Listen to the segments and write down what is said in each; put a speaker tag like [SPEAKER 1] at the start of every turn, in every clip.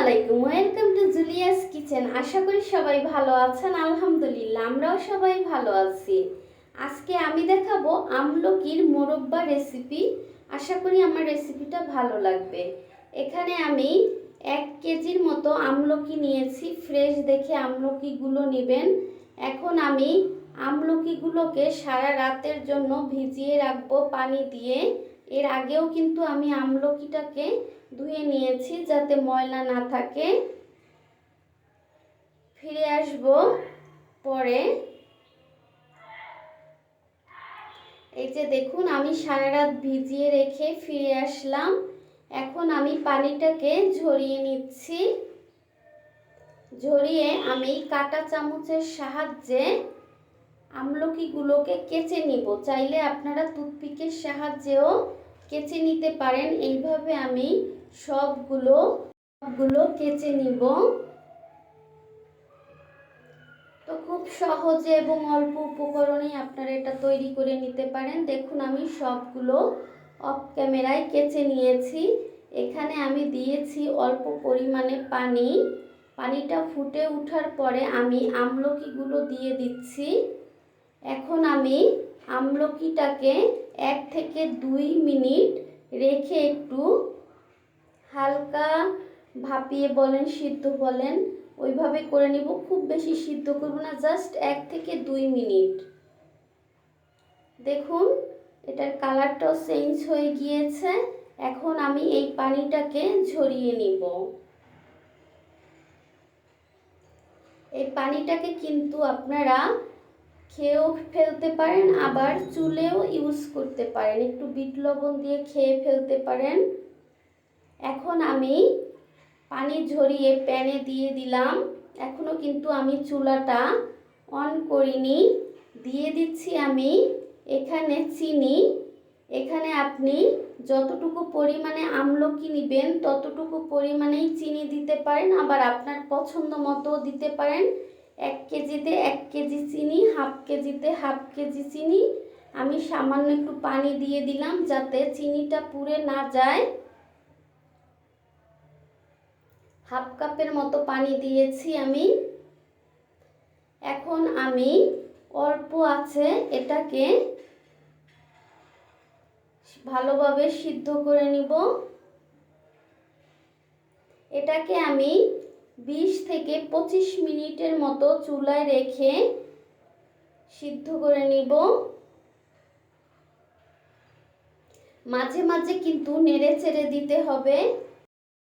[SPEAKER 1] আলাইকুম, welcome to Julius kitchen. আশা করি সবাই ভালো আছেন। আলহামদুলিল্লাহ আমরাও সবাই ভালো আছি। আজকে আমি দেখাবো আমলকির মোরব্বা রেসিপি। আশা করি আমার রেসিপিটা ভালো লাগবে। এখানে আমি 1 কেজির মতো আমলকি নিয়েছি। ফ্রেশ দেখে আমলকিগুলো নেবেন। এখন আমি আমলকিগুলোকে সারা রাতের জন্য ভিজিয়ে রাখবো পানি দিয়ে। এর আগেও কিন্তু আমি আমলকিটাকে ধুয়ে নিয়েছি যাতে ময়লা না থাকে। ফিরে আসব পরে। এই যে দেখুন, আমি সারা রাত ভিজিয়ে রেখে ফিরে আসলাম। এখন আমি পানিটাকে ঝরিয়ে নিচ্ছি। ঝরিয়ে আমি কাঁটা চামচের সাহায্যে আমলকিগুলোকে কেচে নিব। চাইলে আপনারা টুথপিকের সাহায্যেও কেচে নিতে পারেন। এইভাবে আমি সবগুলো কেচে নিব। তো খুব সহজে এবং অল্প উপকরণেই আপনারা এটা তৈরি করে নিতে পারেন। দেখুন, আমি সবগুলো অফ ক্যামেরায় কেচে নিয়েছি। এখানে আমি দিয়েছি অল্প পরিমাণে পানি। পানিটা ফুটে ওঠার পরে আমি আমলকিগুলো দিয়ে দিচ্ছি। এখন আমি আমলকিটাকে 1 থেকে 2 মিনিট রেখে একটু হালকা ভাপিয়ে বলেন, সিদ্ধ বলেন, ওইভাবে করে নিব। খুব বেশি সিদ্ধ করব না, জাস্ট 1 থেকে 2 মিনিট। দেখুন, এটার কালারটাও চেঞ্জ হয়ে গিয়েছে। এখন আমি এই পানিটাকে ঝরিয়ে নিব। এই পানিটাকে কিন্তু আপনারা খেয়েও ফেলতে পারেন, আবার চুলেও ইউজ করতে পারেন। একটু বিট লবণ দিয়ে খেয়ে ফেলতে পারেন। এখন আমি পানি ঝরিয়ে প্যানে দিয়ে দিলাম। এখনও কিন্তু আমি চুলাটা অন করিনি। দিয়ে দিচ্ছি আমি এখানে চিনি। এখানে আপনি যতটুকু পরিমাণে আমলকি নেবেন ততটুকু পরিমাণেই চিনি দিতে পারেন, আবার আপনার পছন্দ মতো দিতে পারেন। 1 কেজিতে 1 কেজি চিনি, হাফ কেজিতে হাফ কেজি চিনি। আমি সামান্য একটু পানি দিয়ে দিলাম যাতে চিনিটা পুড়ে না যায়। হাফ কাপের মতো পানি দিয়েছি আমি। এখন আমি অল্প আছে এটাকে ভালোভাবে সিদ্ধ করে নিব। এটাকে আমি 20 থেকে 25 মিনিটের মতো চুলায় রেখে সিদ্ধ করে নিব। মাঝে মাঝে কিন্তু নেড়ে চেড়ে দিতে হবে।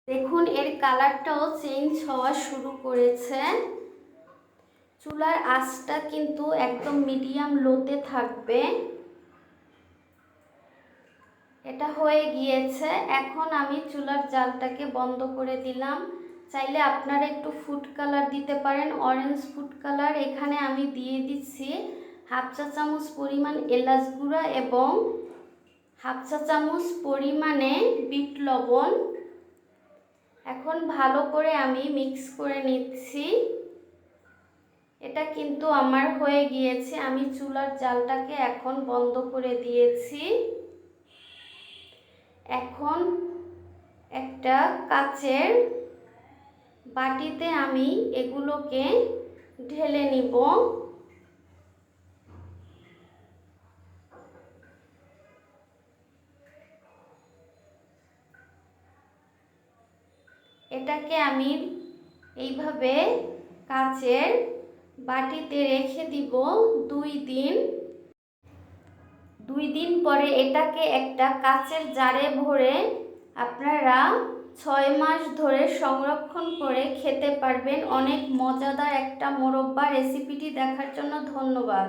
[SPEAKER 1] দেখুন, এর কালারটাও চেঞ্জ হওয়া শুরু করেছে। চুলার আঁচটা কিন্তু একদম মিডিয়াম লোতে থাকবে। এটা হয়ে গিয়েছে। এখন আমি চুলার জালটাকে বন্ধ করে দিলাম। চাইলে আপনারা একটু ফুড কালার দিতে পারেন, অরেঞ্জ ফুড কালার। এখানে আমি দিয়ে দিচ্ছি হাফ চা চামচ পরিমাণ এলাচ গুঁড়া এবং হাফ চা চামচ পরিমাণে বিট লবণ। এখন ভালো করে আমি মিক্স করে নিচ্ছি। এটা কিন্তু আমার হয়ে গিয়েছে। আমি চুলার জালটাকে এখন বন্ধ করে দিয়েছি। এখন একটা কাচের বাটিতে আমি এগুলোকে ঢেলে নিব। এটাকে আমি এইভাবে কাচের বাটিতে রেখে দিব 2 দিন। 2 দিন পরে এটাকে একটা কাচের জারে ভরে আপনারা 6 মাস ধরে সংরক্ষণ করে খেতে পারবেন। অনেক মজাদার একটা মোরব্বা। রেসিপিটি দেখার জন্য ধন্যবাদ।